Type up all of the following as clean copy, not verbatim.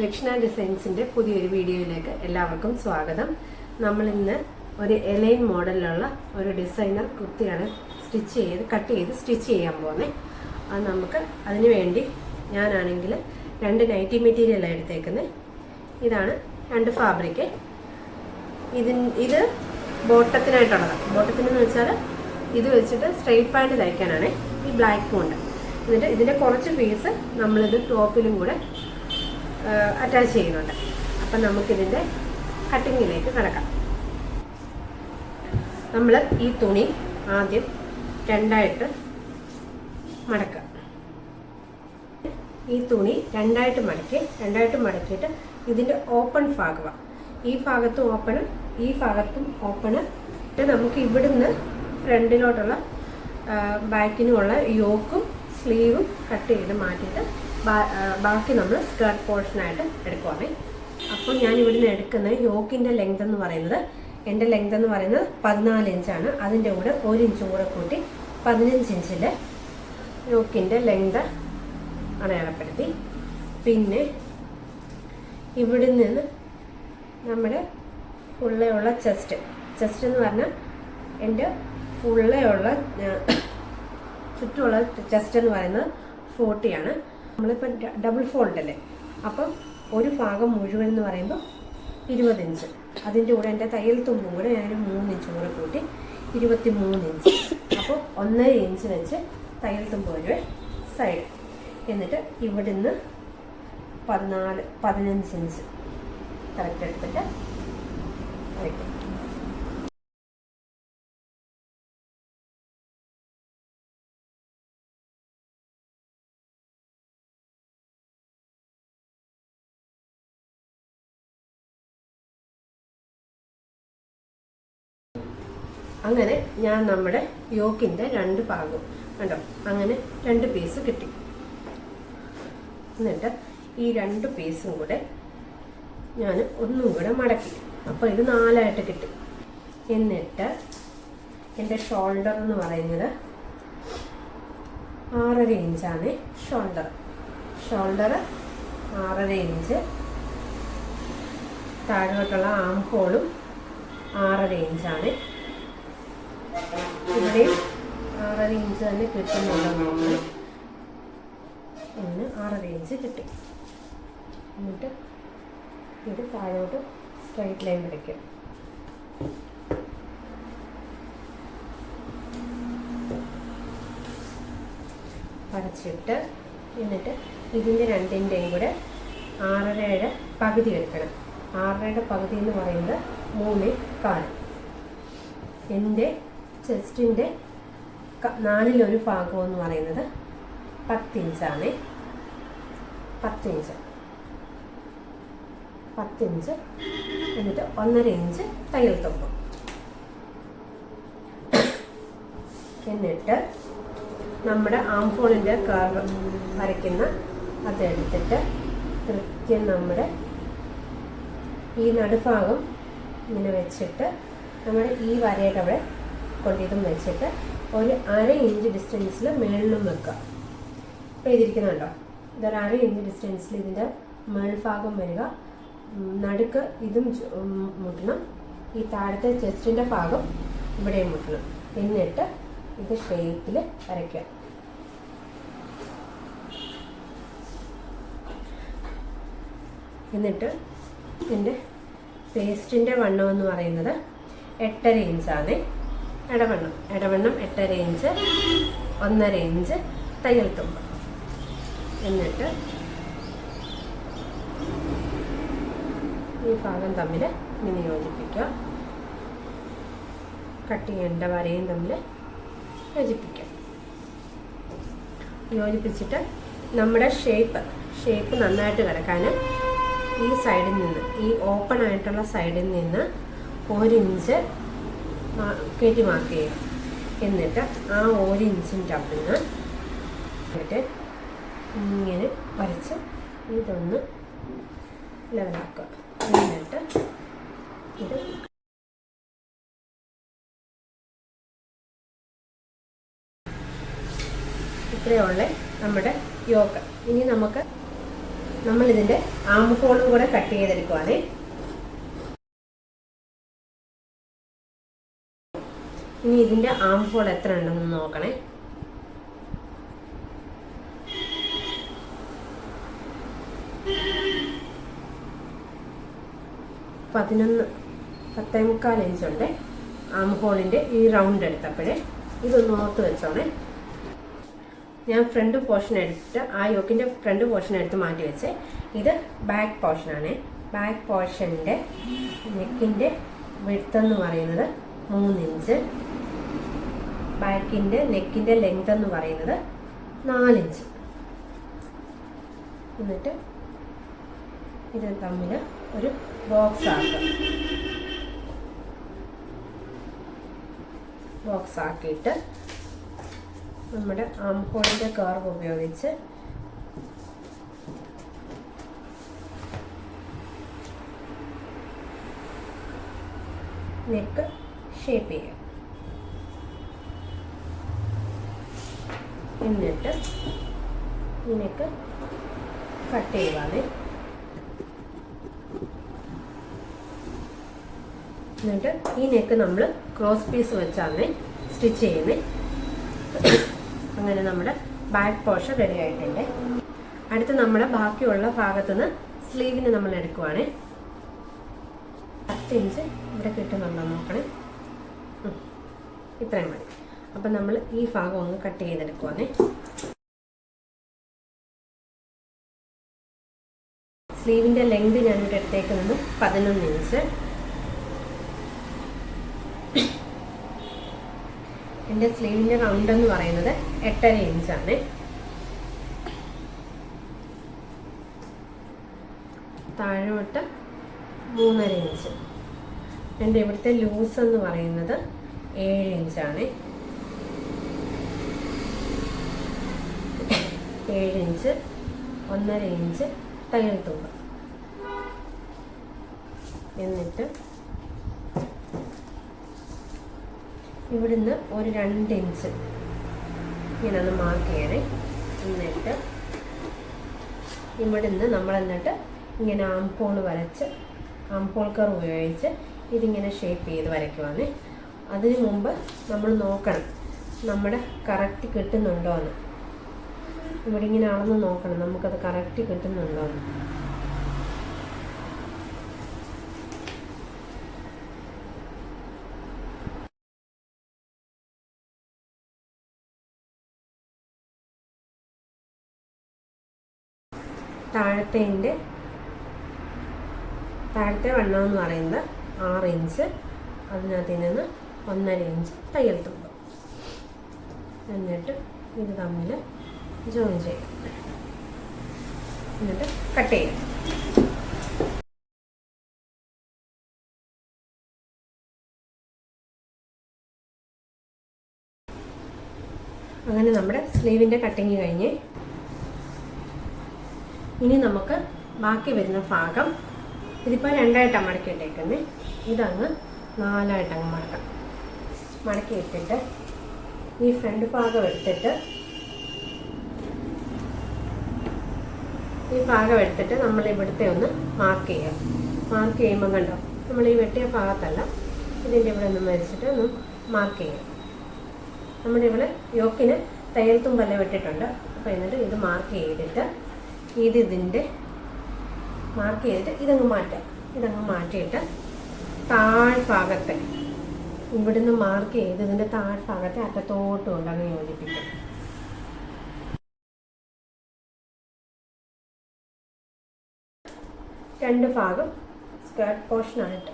ദക്ഷിണ ഡിസൈൻസിൻ്റെ പുതിയൊരു വീഡിയോയിലേക്ക് എല്ലാവർക്കും സ്വാഗതം. നമ്മൾ ഇന്ന് ഒരു എലൈൻ മോഡലിലുള്ള ഒരു ഡിസൈനർ കുർത്തിയാണ് കട്ട് ചെയ്ത് സ്റ്റിച്ച് ചെയ്യാൻ പോകുന്നത്. അത് നമുക്ക് അതിന് വേണ്ടി ഞാനാണെങ്കിൽ 2 നൈറ്റി മെറ്റീരിയലാണ് എടുത്തേക്കുന്നത്. ഇതാണ് 2 ഫാബ്രിക്. ഇത് ബോട്ടത്തിനായിട്ടുള്ളതാണ്. ബോട്ടത്തിനെന്ന് വെച്ചാൽ ഇത് വെച്ചിട്ട് സ്ട്രെയിറ്റ് പാൻറ്റ് തയ്ക്കാനാണ്. ഈ ബ്ലാക്ക് കൊണ്ട് എന്നിട്ട് ഇതിൻ്റെ കുറച്ച് പീസ് നമ്മളിത് ടോപ്പിലും കൂടെ അറ്റാച്ച് ചെയ്യുന്നുണ്ട്. അപ്പം നമുക്കിതിൻ്റെ കട്ടിങ്ങിലേക്ക് കിടക്കാം. നമ്മൾ ഈ തുണി ആദ്യം രണ്ടായിട്ട് മടക്കുക. ഈ തുണി രണ്ടായിട്ട് മടക്കിയിട്ട് ഇതിൻ്റെ ഓപ്പൺ ഭാഗമാണ്. ഈ ഭാഗത്തും ഓപ്പണ്, ഈ ഭാഗത്തും ഓപ്പണ്. നമുക്ക് ഇവിടുന്ന് ഫ്രണ്ടിലോട്ടുള്ള ബാക്കിനുമുള്ള യോക്കും സ്ലീവും കട്ട് ചെയ്ത് മാറ്റിയിട്ട് ബാക്കി നമ്മൾ സ്കേർട്ട് പോർഷനായിട്ട് എടുക്കുവാണ്. അപ്പോൾ ഞാൻ ഇവിടുന്ന് എടുക്കുന്ന യോക്കിൻ്റെ ലെങ്ത് എന്ന് പറയുന്നത്, എൻ്റെ ലെങ്ത് എന്ന് പറയുന്നത് 14 ഇഞ്ചാണ്. അതിൻ്റെ കൂടെ 1 ഇഞ്ച് കൂടെ കൂട്ടി 15 ഇഞ്ചിൽ യോക്കിൻ്റെ ലെങ്ത് അടയാളപ്പെടുത്തി. പിന്നെ ഇവിടെ നിന്ന് നമ്മുടെ ഫുള്ളയുള്ള ചെസ്റ്റ് എന്ന് പറഞ്ഞാൽ എൻ്റെ ഫുള്ളയുള്ള ചുറ്റുമുള്ള ചെസ്റ്റ് എന്ന് പറയുന്നത് 40 ആണ്. നമ്മളിപ്പോൾ ഡബിൾ ഫോൾഡ് അല്ലേ, അപ്പം ഒരു ഭാഗം മുഴുവൻ എന്ന് പറയുമ്പോൾ 20 ഇഞ്ച്. അതിൻ്റെ കൂടെ എൻ്റെ തയ്യൽ തുമ്പും കൂടെ ഞാൻ 3 ഇഞ്ച് കൂടെ കൂട്ടി 23 ഇഞ്ച്. അപ്പോൾ 1.5 ഇഞ്ച് വെച്ച് തയ്യൽ തുമ്പ് ഒരു സൈഡ്. എന്നിട്ട് ഇവിടുന്ന് 15 ഇഞ്ച് കറക്റ്റ് എടുത്തിട്ട് വയ്ക്കും. അങ്ങനെ ഞാൻ നമ്മുടെ യോക്കിൻ്റെ 2 ഭാഗവും കണ്ടോ, അങ്ങനെ 2 പീസ് കിട്ടി. എന്നിട്ട് ഈ 2 പീസും കൂടെ ഞാൻ ഒന്നും കൂടെ മടക്കി. അപ്പോൾ ഇത് 4ആയിട്ട് കിട്ടി. എന്നിട്ട് എൻ്റെ ഷോൾഡർ എന്ന് പറയുന്നത് 6.5 ഇഞ്ചാണ്. Shoulder 6.5 inch. താഴോട്ടുള്ള ആം ഹോളും 6.5 ഇഞ്ചാണ്. ഇവിടെയും 6.5 ഇഞ്ച് തന്നെ കിട്ടുന്നുണ്ടോ നോക്കണം. ഒന്ന് 6.5 ഇഞ്ച് കിട്ടി. എന്നിട്ട് ഇത് താഴോട്ട് സ്ട്രൈറ്റ് ലൈൻ വരയ്ക്കും. വരച്ചിട്ട് എന്നിട്ട് ഇതിൻ്റെ രണ്ടിൻ്റെയും കൂടെ 6.5 പകുതി എടുക്കണം. 6.5 പകുതി എന്ന് പറയുന്നത് 3.25. എൻ്റെ ചെസ്റ്റിൻ്റെ 4/1 ഭാഗം എന്ന് പറയുന്നത് 10 ഇഞ്ചാണ്. 10 ഇഞ്ച്. എന്നിട്ട് 1.5 ഇഞ്ച് തയ്യൽ തുമ്പ്. എന്നിട്ട് നമ്മുടെ ആം ഹോളിൻ്റെ കർവ് വരയ്ക്കുന്ന അതെടുത്തിട്ട് കൃത്യം നമ്മുടെ ഈ നടുഭാഗം ഇങ്ങനെ വെച്ചിട്ട് നമ്മൾ ഈ വരയുടെ അവിടെ കൊണ്ടിതും വെച്ചിട്ട് ഒരു 1/2 ഇഞ്ച് ഡിസ്റ്റൻസിൽ മേളിലും വെക്കുക. ഇപ്പോൾ ഇതിരിക്കുന്നുണ്ടോ, ഇതൊരു 1/2 ഇഞ്ച് ഡിസ്റ്റൻസിൽ ഇതിൻ്റെ മേൾഭാഗം വരിക. നടുക്ക് ഇതും മുട്ടണം. ഈ താഴത്തെ ചെസ്റ്റിൻ്റെ ഭാഗം ഇവിടെയും മുട്ടണം. എന്നിട്ട് ഇത് ഷേപ്പിൽ വരയ്ക്കുക. എന്നിട്ട് എൻ്റെ പേസ്റ്റിൻ്റെ വണ്ണം എന്ന് പറയുന്നത് 8.5 ഇഞ്ചാണ്. ഇടവണ്ണം 8.5 ഇഞ്ച്. 1.5 ഇഞ്ച് തയ്യൽ തുമ്പ്. എന്നിട്ട് ഈ ഭാഗം തമ്മിൽ ഇങ്ങനെ യോജിപ്പിക്കുക. കട്ട് ചെയ്യേണ്ട വരയും തമ്മിൽ യോജിപ്പിക്കുക. യോജിപ്പിച്ചിട്ട് നമ്മുടെ ഷേപ്പ് നന്നായിട്ട് കിടക്കാൻ ഈ സൈഡിൽ നിന്ന്, ഈ ഓപ്പൺ ആയിട്ടുള്ള സൈഡിൽ നിന്ന് 1 ഇഞ്ച് കയറ്റി മാർക്ക് ചെയ്യുക. എന്നിട്ട് ആ 1 ഇഞ്ചിൻ്റെ അവിടുന്ന് ഇങ്ങനെ വരച്ച് ഇതൊന്ന് ലെവലാക്കുക. എന്നിട്ട് ഇത് ഇത്രയുള്ള നമ്മുടെ യോക്ക്. ഇനി നമുക്ക് നമ്മളിതിൻ്റെ ആം ഹോളും കൂടെ കട്ട് ചെയ്തെടുക്കുവാണേ. ഇനി ഇതിൻ്റെ ആം ഹോൾ എത്ര ഉണ്ടെന്ന് നോക്കണേ. 10-10.25 ഇഞ്ചുണ്ട് ആം ഹോളിൻ്റെ ഈ റൗണ്ട് എടുത്തപ്പോഴേ. ഇതൊന്ന് ഓർത്ത് വെച്ചോണേ. ഞാൻ ഫ്രണ്ട് പോർഷൻ എടുത്തിട്ട് ആ യോക്കിൻ്റെ ഫ്രണ്ട് പോർഷൻ എടുത്ത് മാറ്റി വെച്ചേ. ഇത് ബാക്ക് പോർഷനാണ്. ബാക്ക് പോർഷൻ്റെ നെക്കിൻ്റെ വിഡ്ത്ത് എന്ന് പറയുന്നത് 3 ഇഞ്ച്. ബാക്കിൻ്റെ നെക്കിൻ്റെ ലെങ്ത് എന്ന് പറയുന്നത് 4 ഇഞ്ച്. എന്നിട്ട് ഇത് തമ്മിൽ ഒരു ബോക്സ് ആക്കുക. ബോക്സ് ആക്കിയിട്ട് നമ്മുടെ ആം ഹോളിൻ്റെ കർവ് ഉപയോഗിച്ച് നെക്ക് ഷേപ്പ് ചെയ്യാം. എന്നിട്ട് ഈ നെക്ക് കട്ട് ചെയ്യുവാണ്. എന്നിട്ട് ഈ നെക്ക് നമ്മൾ ക്രോസ് പീസ് വെച്ചാണ് സ്റ്റിച്ച് ചെയ്യുന്നത്. അങ്ങനെ നമ്മുടെ ബാക്ക് പോർഷൻ റെഡി ആയിട്ടുണ്ട്. അടുത്ത് നമ്മുടെ ബാക്കിയുള്ള ഭാഗത്തുനിന്ന് സ്ലീവിന് നമ്മൾ എടുക്കുവാണ്. 10 ഇഞ്ച് ഇവിടെ കിട്ടുന്നുണ്ടോ നോക്കണേ. ഇത്രയും മതി. അപ്പം നമ്മൾ ഈ ഭാഗം ഒന്ന് കട്ട് ചെയ്തെടുക്കുവാണ്. സ്ലീവിൻ്റെ ലെങ്ത് ഞാനിവിടെ എടുത്തേക്കുന്നത് 11 ഇഞ്ച്. എൻ്റെ സ്ലീവിൻ്റെ റൗണ്ട് എന്ന് പറയുന്നത് 8.5 ഇഞ്ചാണ്. താഴോട്ട് 3.5 ഇഞ്ച്. എൻ്റെ ഇവിടുത്തെ ലൂസ് എന്ന് പറയുന്നത് 7 ഇഞ്ചാണ്. 7 ഇഞ്ച് 1.5 ഇഞ്ച് തയ്യൽ തുക. എന്നിട്ട് ഇവിടുന്ന് ഒരു 2 ഇഞ്ച് ഇങ്ങനെ ഒന്ന് മാർക്ക് ചെയ്യണേ. എന്നിട്ട് ഇവിടുന്ന് നമ്മൾ എന്നിട്ട് ഇങ്ങനെ ആം ഹോൾ വരച്ച് ആം ഹോൾ കർവ് ഉപയോഗിച്ച് ഇതിങ്ങനെ ഷേപ്പ് ചെയ്ത് വരയ്ക്കുവാണ്. അതിന് മുമ്പ് നമ്മൾ നോക്കണം നമ്മുടെ കറക്റ്റ് കിട്ടുന്നുണ്ടോ എന്ന്. ഇവിടെ ഇങ്ങനെ അളന്ന് നോക്കണം നമുക്കത് കറക്റ്റ് കിട്ടുന്നുണ്ടോ എന്ന്. താഴത്തെ വണ്ണം എന്ന് പറയുന്നത് 6 ഇഞ്ച്. അതിനകത്ത് നിന്ന് 1.5 ഇഞ്ച് തയ്യൽ തുമ്പ്. എന്നിട്ട് ഇത് തമ്മിൽ ജോയിൻ ചെയ്യാം. എന്നിട്ട് കട്ട് ചെയ്യാം. അങ്ങനെ നമ്മുടെ സ്ലീവിൻ്റെ കട്ടിങ് കഴിഞ്ഞ് ഇനി നമുക്ക് ബാക്കി വരുന്ന ഭാഗം ഇതിപ്പോൾ 2ആയിട്ടാണ് മടക്കി ഇട്ടേക്കുന്നത്. ഇതങ്ങ് 4ആയിട്ടങ്ങ് മടക്കാം. മടക്കി ഇട്ടിട്ട് ഈ ഫ്രണ്ട് ഭാഗം എടുത്തിട്ട് നമ്മൾ ഇവിടുത്തെ ഒന്ന് മാർക്ക് ചെയ്യാം. മാർക്ക് ചെയ്യുമ്പോൾ കണ്ടോ നമ്മൾ ഈ വെട്ടിയ ഭാഗത്തല്ല ഇതിൻ്റെ ഇവിടെ ഒന്ന് വരച്ചിട്ട് ഒന്ന് മാർക്ക് ചെയ്യാം. നമ്മുടെ ഇവിടെ യോക്കിന് തയ്യൽ തുമ്പല്ല വെട്ടിട്ടുണ്ട്. അപ്പോൾ എന്നിട്ട് ഇത് മാർക്ക് ചെയ്തിട്ട് മാർക്ക് ചെയ്തിട്ട് ഇതങ്ങ് മാറ്റിയിട്ട് താഴ്ഭാഗത്തെ ഇവിടുന്ന് മാർക്ക് ചെയ്ത് ഇതിൻ്റെ താഴ്ഭാഗത്തെ അറ്റത്തോട്ടും കൊണ്ടങ്ങ് യോജിപ്പിക്കും. രണ്ട് ഭാഗം സ്കേർട്ട് പോർഷനായിട്ട്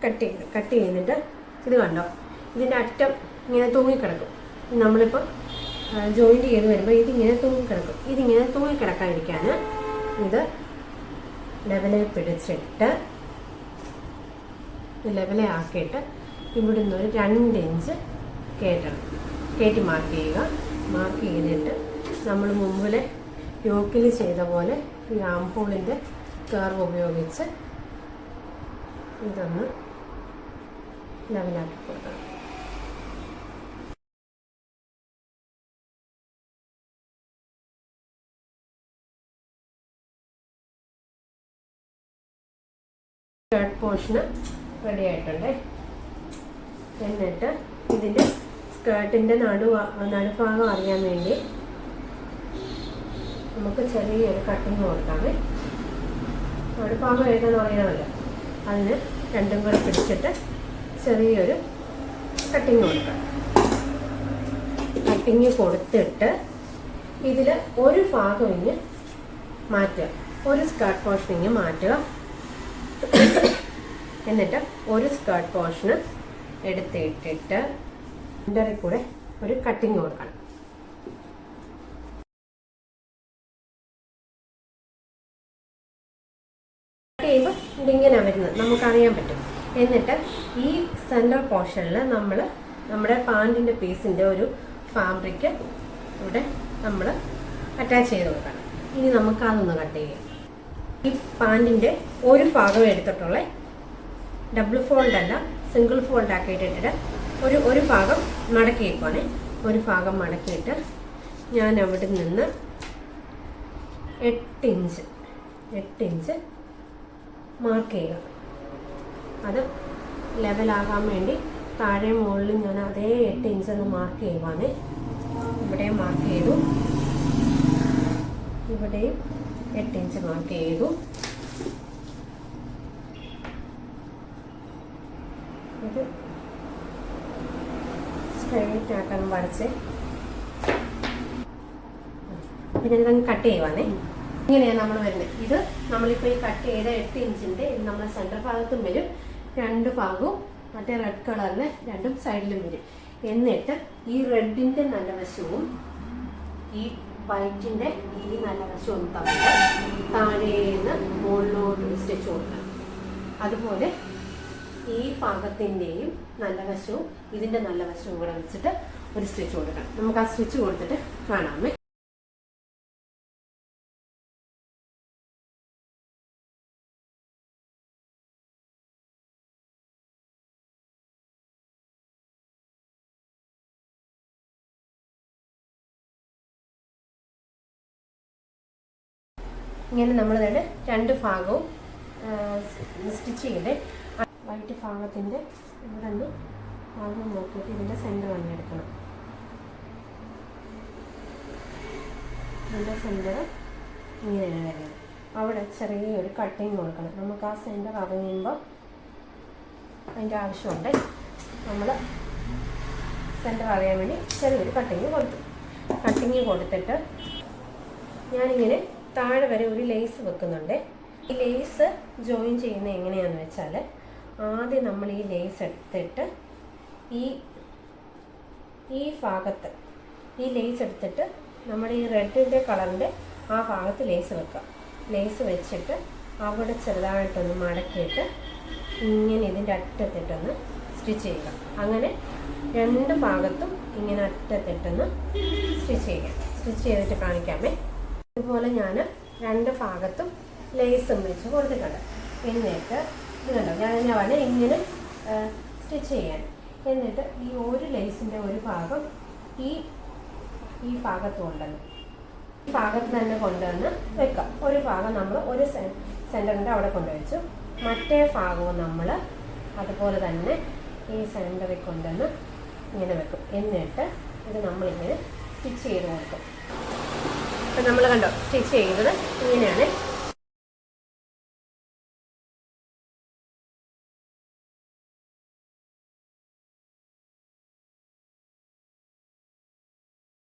കട്ട് ചെയ്തിട്ട് ഇത് കണ്ടോ ഇതിൻ്റെ അറ്റം ഇങ്ങനെ തൂങ്ങിക്കിടക്കും. നമ്മളിപ്പോൾ ജോയിൻറ്റ് ചെയ്ത് വരുമ്പോൾ ഇതിങ്ങനെ തൂങ്ങിക്കിടക്കും. ഇതിങ്ങനെ തൂങ്ങിക്കിടക്കാതിരിക്കാൻ ഇത് ലെവലെ പിടിച്ചിട്ട് ലെവലെ ആക്കിയിട്ട് ഇവിടുന്ന് ഒരു 2 ഇഞ്ച് കയറ്റി മാർക്ക് ചെയ്യുക. മാർക്ക് ചെയ്തിട്ട് നമ്മൾ മുമ്പിലെ യോക്കിൽ ചെയ്ത പോലെ ഈ ആം ഹോളിൻ്റെ കർവ് ഉപയോഗിച്ച് ഇതൊന്ന് ലെവലാക്കി കൊടുക്കണം. സ്കേർട്ട് പോർഷന് റെഡി ആയിട്ടുണ്ട്. എന്നിട്ട് ഇതിൻ്റെ സ്കേർട്ടിൻ്റെ നടുഭാഗം അറിയാൻ വേണ്ടി നമുക്ക് ചെറിയൊരു കട്ടിങ് കൊടുക്കാമേ. നടുഭാഗം ഏതെന്ന് അറിയണമല്ലോ, അതിന് രണ്ടും കൂടെ പിടിച്ചിട്ട് ചെറിയൊരു കട്ടിങ് കൊടുക്കാം. കട്ടിങ് കൊടുത്തിട്ട് ഇതിൽ ഒരു ഭാഗം ഇങ്ങ് മാറ്റുക, ഒരു സ്കേർട്ട് പോർഷൻ ഇങ്ങ് മാറ്റുക. എന്നിട്ട് ഒരു സ്കേർട്ട് പോർഷന് എടുത്തിട്ടിട്ട് സെൻറ്ററിൽ കൂടെ ഒരു കട്ടിങ് കൊടുക്കണം. കട്ട് ചെയ്യുമ്പോൾ ഇതിങ്ങനെ വരുന്നത് നമുക്കറിയാൻ പറ്റും. എന്നിട്ട് ഈ സെൻറ്റർ പോർഷനിൽ നമ്മൾ നമ്മുടെ പാൻറ്റിൻ്റെ പീസിൻ്റെ ഒരു ഫാബ്രിക് ഇവിടെ നമ്മൾ അറ്റാച്ച് ചെയ്ത് കൊടുക്കണം. ഇനി നമുക്ക് അതൊന്ന് കട്ട് ചെയ്യാം. ഈ പാൻറ്റിൻ്റെ ഒരു ഭാഗം എടുത്തിട്ടുള്ള ഡബിൾ ഫോൾഡ് അല്ല, സിംഗിൾ ഫോൾഡ് ആക്കിയിട്ടിട്ട് ഒരു ഭാഗം മടക്കി വയ്ക്കുവാണേ. ഒരു ഭാഗം മടക്കിയിട്ട് ഞാൻ അവിടെ നിന്ന് 8 ഇഞ്ച് മാർക്ക് ചെയ്യുക. അത് ലെവലാകാൻ വേണ്ടി താഴെ മുകളിൽ ഞാൻ അതേ 8 ഇഞ്ച് ഒന്ന് മാർക്ക് ചെയ്യുവാണേ. ഇവിടെ മാർക്ക് ചെയ്തു, ഇവിടെയും 8 ഇഞ്ച് മാർക്ക് ചെയ്തു. ഇത് സ്ട്രെയിറ്റ് ആക്കാൻ വരച്ച് പിന്നെ ഇതങ്ങ് കട്ട് ചെയ്യുവാണേ. ഇങ്ങനെയാണ് നമ്മൾ വരുന്നത്. ഇത് നമ്മളിപ്പോൾ ഈ കട്ട് ചെയ്ത 8 ഇഞ്ചിൻ്റെ നമ്മൾ സെൻറ്റർ ഭാഗത്തും വരും, രണ്ട് ഭാഗവും മറ്റേ റെഡ് കളറിൽ രണ്ടും സൈഡിലും വരും. എന്നിട്ട് ഈ റെഡിൻ്റെ നല്ല വശവും ഈ വൈറ്റിൻ്റെ ഈ നല്ല വശവും തമ്മിൽ താഴേന്ന് മുകളിലോട്ട് സ്റ്റിച്ച് കൊടുക്കണം. അതുപോലെ ഈ ഭാഗത്തിൻ്റെയും നല്ല വശവും ഇതിൻ്റെ നല്ല വശവും കൂടെ വെച്ചിട്ട് ഒരു സ്റ്റിച്ച് കൊടുക്കണം. നമുക്ക് ആ സ്റ്റിച്ച് കൊടുത്തിട്ട് കാണാമേ. ഇങ്ങനെ നമ്മൾ രണ്ട് ഭാഗവും സ്റ്റിച്ച് ചെയ്ത് വൈറ്റ് ഭാഗത്തിൻ്റെ ഇവിടെ നിന്ന് ഭാഗം നോക്കിയിട്ട് ഇതിൻ്റെ സെൻറ്റർ തന്നെ എടുക്കണം. ഇതിൻ്റെ സെൻറ്റർ ഇങ്ങനെയാണ് വരുന്നത്. അവിടെ ചെറിയൊരു കട്ടിങ് കൊടുക്കണം. നമുക്ക് ആ സെൻറ്റർ അറിയുമ്പോൾ അതിൻ്റെ ആവശ്യമുണ്ട്. നമ്മൾ സെൻറ്റർ അറിയാൻ വേണ്ടി ചെറിയൊരു കട്ടിങ് കൊടുത്തു. കട്ടിങ് കൊടുത്തിട്ട് ഞാനിങ്ങനെ താഴെ വരെ ഒരു ലേസ് വെക്കുന്നുണ്ട്. ഈ ലേസ് ജോയിൻ ചെയ്യുന്നത് എങ്ങനെയാണെന്ന് വെച്ചാൽ, ആദ്യം നമ്മൾ ഈ ലേസ് എടുത്തിട്ട് ഈ ഭാഗത്ത് ഈ ലേസ് എടുത്തിട്ട് നമ്മുടെ ഈ റെഡിൻ്റെ കളറിൻ്റെ ആ ഭാഗത്ത് ലേസ് വെക്കാം. ലേസ് വെച്ചിട്ട് അവിടെ ചെറുതായിട്ടൊന്ന് മടക്കിയിട്ട് ഇങ്ങനെ ഇതിൻ്റെ അറ്റത്തിട്ടൊന്ന് സ്റ്റിച്ച് ചെയ്യുക. അങ്ങനെ രണ്ട് ഭാഗത്തും ഇങ്ങനെ അറ്റത്തിട്ടൊന്ന് സ്റ്റിച്ച് ചെയ്യുക. സ്റ്റിച്ച് ചെയ്തിട്ട് കാണിക്കാമേ. ഇതുപോലെ ഞാൻ രണ്ട് ഭാഗത്തും ലേസും വെച്ച് കൊടുത്തിട്ടുണ്ട്. എന്നിട്ട് ഇത് കണ്ടോ, ഞാൻ ഇങ്ങനെ സ്റ്റിച്ച് ചെയ്യാൻ. എന്നിട്ട് ഈ ഒരു ലേസിൻ്റെ ഒരു ഭാഗം ഈ ഭാഗത്ത് കൊണ്ടുവന്ന് ഈ ഭാഗത്ത് തന്നെ കൊണ്ടുവന്ന് വെക്കാം. ഒരു ഭാഗം നമ്മൾ ഒരു സെൻറ്ററിൻ്റെ അവിടെ കൊണ്ടുവച്ചു, മറ്റേ ഭാഗവും നമ്മൾ അതുപോലെ തന്നെ ഈ സെൻറ്ററിൽ കൊണ്ടുവന്ന് ഇങ്ങനെ വെക്കും. എന്നിട്ട് ഇത് നമ്മളിങ്ങനെ സ്റ്റിച്ച് ചെയ്ത് കൊടുക്കും. അപ്പം നമ്മൾ കണ്ടോ സ്റ്റിച്ച് ചെയ്യുന്നത് ഇങ്ങനെയാണ്.